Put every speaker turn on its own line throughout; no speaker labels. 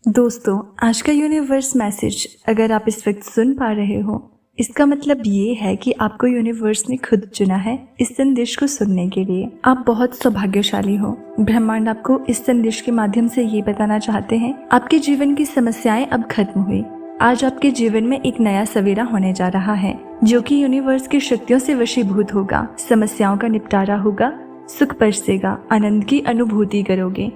दोस्तों, आज का यूनिवर्स मैसेज अगर आप इस वक्त सुन पा रहे हो, इसका मतलब ये है कि आपको यूनिवर्स ने खुद चुना है इस संदेश को सुनने के लिए। आप बहुत सौभाग्यशाली हो। ब्रह्मांड आपको इस संदेश के माध्यम से ये बताना चाहते हैं, आपके जीवन की समस्याएं अब खत्म हुई। आज आपके जीवन में एक नया सवेरा होने जा रहा है, जो कि यूनिवर्स की शक्तियों से वशीभूत होगा। समस्याओं का निपटारा होगा, सुख बरसेगा, आनंद की अनुभूति करोगे,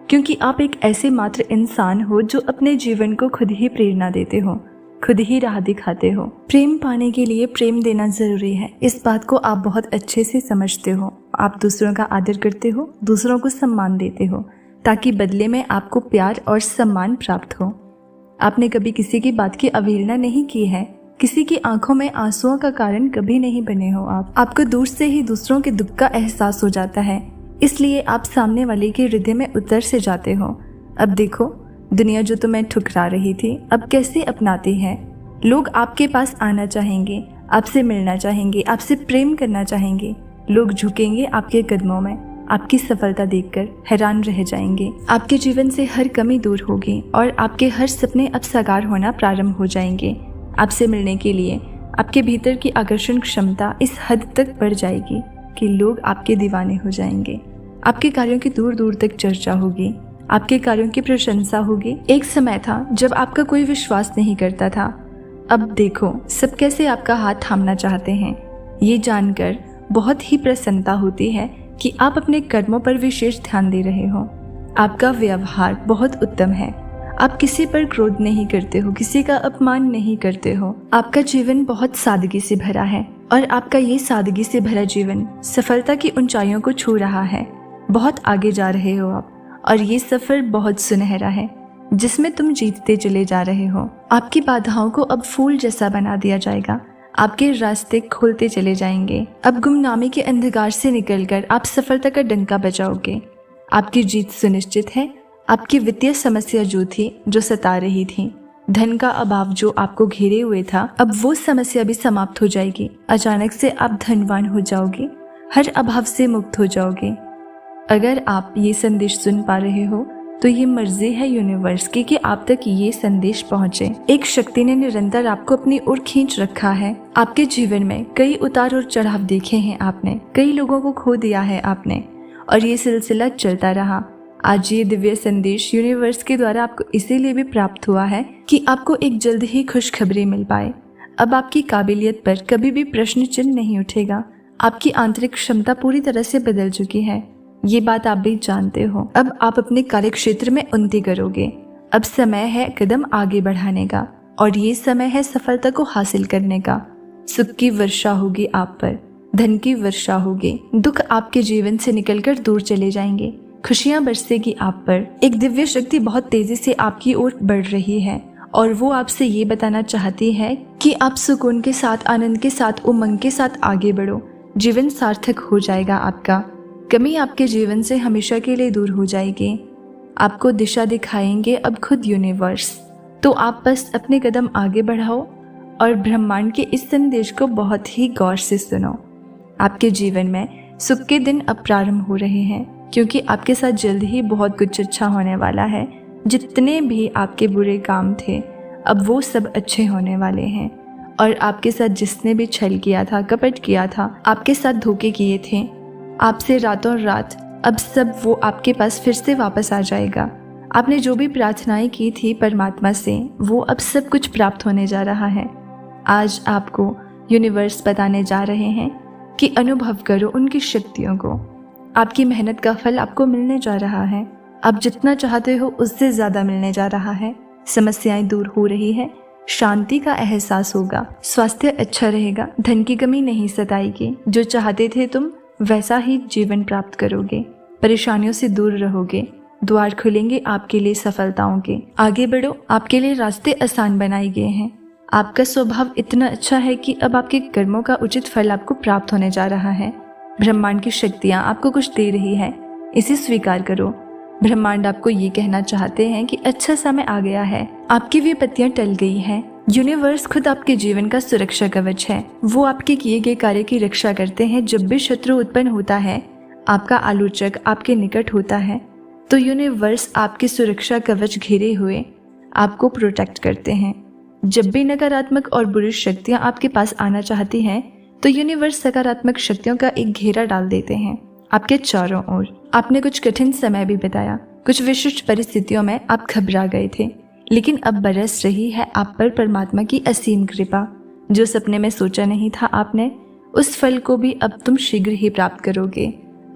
क्योंकि आप एक ऐसे मात्र इंसान हो जो अपने जीवन को खुद ही प्रेरणा देते हो, खुद ही राह दिखाते हो। प्रेम पाने के लिए प्रेम देना जरूरी है, इस बात को आप बहुत अच्छे से समझते हो। आप दूसरों का आदर करते हो, दूसरों को सम्मान देते हो, ताकि बदले में आपको प्यार और सम्मान प्राप्त हो। आपने कभी किसी की बात की अवहेलना नहीं की है, किसी की आंखों में आंसुओं का कारण कभी नहीं बने हो। आपको दूर से ही दूसरों के दुख का एहसास हो जाता है, इसलिए आप सामने वाले के हृदय में उतर से जाते हो। अब देखो, दुनिया जो तुम्हें ठुकरा रही थी अब कैसे अपनाती है। लोग आपके पास आना चाहेंगे, आपसे मिलना चाहेंगे, आपसे प्रेम करना चाहेंगे। लोग झुकेंगे आपके कदमों में, आपकी सफलता देखकर हैरान रह जाएंगे। आपके जीवन से हर कमी दूर होगी और आपके हर सपने अब साकार होना प्रारंभ हो जाएंगे। आपसे मिलने के लिए आपके भीतर की आकर्षण क्षमता इस हद तक बढ़ जाएगी कि लोग आपके दीवाने हो जाएंगे। आपके कार्यों की दूर दूर तक चर्चा होगी, आपके कार्यों की प्रशंसा होगी। एक समय था जब आपका कोई विश्वास नहीं करता था, अब देखो सब कैसे आपका हाथ थामना चाहते हैं। ये जानकर बहुत ही प्रसन्नता होती है कि आप अपने कर्मों पर विशेष ध्यान दे रहे हो। आपका व्यवहार बहुत उत्तम है, आप किसी पर क्रोध नहीं करते हो, किसी का अपमान नहीं करते हो। आपका जीवन बहुत सादगी से भरा है और आपका ये सादगी से भरा जीवन सफलता की ऊंचाइयों को छू रहा है। बहुत आगे जा रहे हो आप और ये सफर बहुत सुनहरा है, जिसमें तुम जीतते चले जा रहे हो। आपकी बाधाओं को अब फूल जैसा बना दिया जाएगा, आपके रास्ते खोलते चले जाएंगे। अब गुमनामी के अंधकार से निकलकर आप सफलता का डंका बजाओगे। आपकी जीत सुनिश्चित है। आपकी वित्तीय समस्या जो थी, जो सता रही थी, धन का अभाव जो आपको घेरे हुए था, अब वो समस्या भी समाप्त हो जाएगी। अचानक से आप धनवान हो जाओगे, हर अभाव से मुक्त हो जाओगे। अगर आप ये संदेश सुन पा रहे हो तो ये मर्जी है यूनिवर्स की कि आप तक ये संदेश पहुंचे। एक शक्ति ने निरंतर आपको अपनी ओर खींच रखा है। आपके जीवन में कई उतार और चढ़ाव देखे हैं आपने, कई लोगों को खो दिया है आपने, और ये सिलसिला चलता रहा। आज ये दिव्य संदेश यूनिवर्स के द्वारा आपको इसीलिए भी प्राप्त हुआ है कि आपको एक जल्द ही खुशखबरी मिल पाए। अब आपकी काबिलियत पर कभी भी प्रश्न चिन्ह नहीं उठेगा। आपकी आंतरिक क्षमता पूरी तरह से बदल चुकी है, ये बात आप भी जानते हो। अब आप अपने कार्य क्षेत्र में उन्नति करोगे। अब समय है कदम आगे बढ़ाने का, और ये समय है सफलता को हासिल करने का। सुख की वर्षा होगी आप पर, धन की वर्षा होगी, दुख आपके जीवन से निकलकर दूर चले जाएंगे, खुशियां बरसेगी आप पर। एक दिव्य शक्ति बहुत तेजी से आपकी ओर बढ़ रही है और वो आपसे ये बताना चाहती है कि आप सुकून के साथ, आनंद के साथ, उमंग के साथ आगे बढ़ो। जीवन सार्थक हो जाएगा आपका। कमी आपके जीवन से हमेशा के लिए दूर हो जाएगी। आपको दिशा दिखाएंगे अब खुद यूनिवर्स। तो आप बस अपने कदम आगे बढ़ाओ और ब्रह्मांड के इस संदेश को बहुत ही गौर से सुनो। आपके जीवन में सुख के दिन अब प्रारंभ हो रहे हैं, क्योंकि आपके साथ जल्द ही बहुत कुछ अच्छा होने वाला है। जितने भी आपके बुरे काम थे अब वो सब अच्छे होने वाले हैं, और आपके साथ जिसने भी छल किया था, कपट किया था, आपके साथ धोखे किए थे, आपसे रातों रात, अब सब वो आपके पास फिर से वापस आ जाएगा। आपने जो भी प्रार्थनाएं की थी परमात्मा से, वो अब सब कुछ प्राप्त होने जा रहा है। आज आपको यूनिवर्स बताने जा रहे हैं कि अनुभव करो उनकी शक्तियों को। आपकी मेहनत का फल आपको मिलने जा रहा है। आप जितना चाहते हो उससे ज्यादा मिलने जा रहा है। समस्याएं दूर हो रही है, शांति का एहसास होगा, स्वास्थ्य अच्छा रहेगा, धन की कमी नहीं सताएगी। जो चाहते थे तुम वैसा ही जीवन प्राप्त करोगे। परेशानियों से दूर रहोगे, द्वार खुलेंगे आपके लिए सफलताओं के। आगे बढ़ो, आपके लिए रास्ते आसान बनाए गए हैं। आपका स्वभाव इतना अच्छा है कि अब आपके कर्मों का उचित फल आपको प्राप्त होने जा रहा है। ब्रह्मांड की शक्तियाँ आपको कुछ दे रही है, इसे स्वीकार करो। ब्रह्मांड आपको ये कहना चाहते हैं कि अच्छा समय आ गया है, आपकी विपत्तियां टल गई हैं। यूनिवर्स खुद आपके जीवन का सुरक्षा कवच है। वो आपके किए गए कार्य की रक्षा करते हैं। जब भी शत्रु उत्पन्न होता है, आपका आलोचक आपके निकट होता है, तो यूनिवर्स आपकी सुरक्षा कवच घेरे हुए आपको प्रोटेक्ट करते हैं। जब भी नकारात्मक और बुरी शक्तियां आपके पास आना चाहती हैं तो यूनिवर्स सकारात्मक शक्तियों का एक घेरा डाल देते हैं आपके चारों ओर। आपने कुछ कठिन समय भी बिताया, कुछ विशिष्ट परिस्थितियों में आप घबरा गए थे, लेकिन अब बरस रही है आप पर परमात्मा की असीम कृपा। जो सपने में सोचा नहीं था आपने, उस फल को भी अब तुम शीघ्र ही प्राप्त करोगे।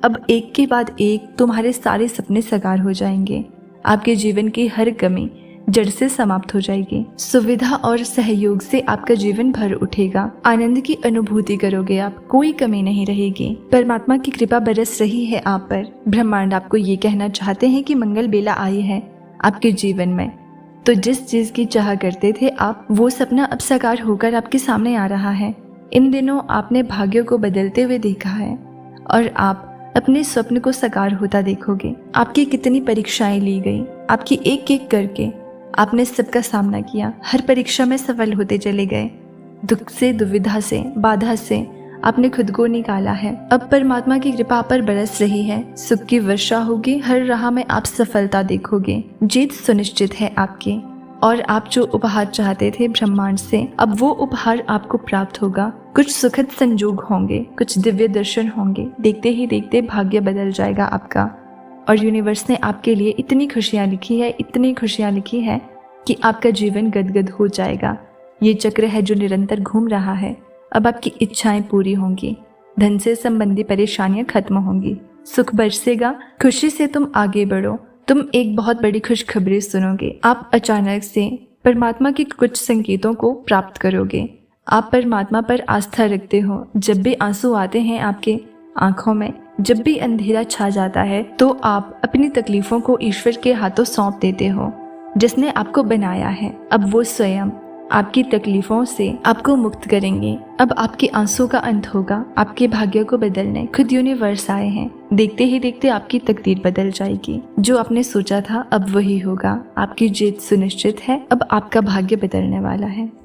अब एक के बाद एक तुम्हारे सारे सपने साकार हो जाएंगे। आपके जीवन की हर कमी जड़ से समाप्त हो जाएगी। सुविधा और सहयोग से आपका जीवन भर उठेगा। आनंद की अनुभूति करोगे आप, कोई कमी नहीं रहेगी। परमात्मा की कृपा बरस रही है आप पर। ब्रह्मांड आपको ये कहना चाहते हैं कि मंगल बेला आई है आपके जीवन में। तो जिस चीज की चाह करते थे आप, वो सपना अब साकार होकर आपके सामने आ रहा है। इन दिनों आपने भाग्यों को बदलते हुए देखा है और आप अपने स्वप्न को साकार होता देखोगे। आपकी कितनी परीक्षाएं ली गई, आपकी एक एक करके आपने सबका सामना किया। हर परीक्षा में सफल होते चले गए। दुख से, दुविधा से, बाधा से आपने खुद को निकाला है। अब परमात्मा की कृपा पर बरस रही है। सुख की वर्षा होगी। हर राह में आप सफलता देखोगे। जीत सुनिश्चित है आपकी। और आप जो उपहार चाहते थे ब्रह्मांड से, अब वो उपहार आपको प्राप्त होगा। कुछ सुखद संजोग होंगे, कुछ दिव्य दर्शन होंगे। देखते ही देखते भाग्य बदल जाएगा आपका। और यूनिवर्स ने आपके लिए इतनी खुशियाँ लिखी है, इतनी खुशियाँ लिखी है कि आपका जीवन गदगद हो जाएगा। ये चक्र है जो निरंतर घूम रहा है। अब आपकी इच्छाएं पूरी होंगी। धन से संबंधी परेशानियां खत्म होंगी। सुख बरसेगा। खुशी से तुम आगे बढ़ो। तुम एक बहुत बड़ी खुशखबरी सुनोगे। आप अचानक से परमात्मा के कुछ संकेतों को प्राप्त करोगे। आप परमात्मा पर आस्था रखते हो। जब भी आंसू आते हैं आपके आंखों में, जब भी अंधेरा छा जाता है, तो आप अपनी तकलीफों को ईश्वर के हाथों सौंप देते हो, जिसने आपको बनाया है। अब वो स्वयं आपकी तकलीफों से आपको मुक्त करेंगे। अब आपके आंसू का अंत होगा। आपके भाग्य को बदलने खुद यूनिवर्स आए हैं। देखते ही देखते आपकी तकदीर बदल जाएगी। जो आपने सोचा था अब वही होगा। आपकी जीत सुनिश्चित है। अब आपका भाग्य बदलने वाला है।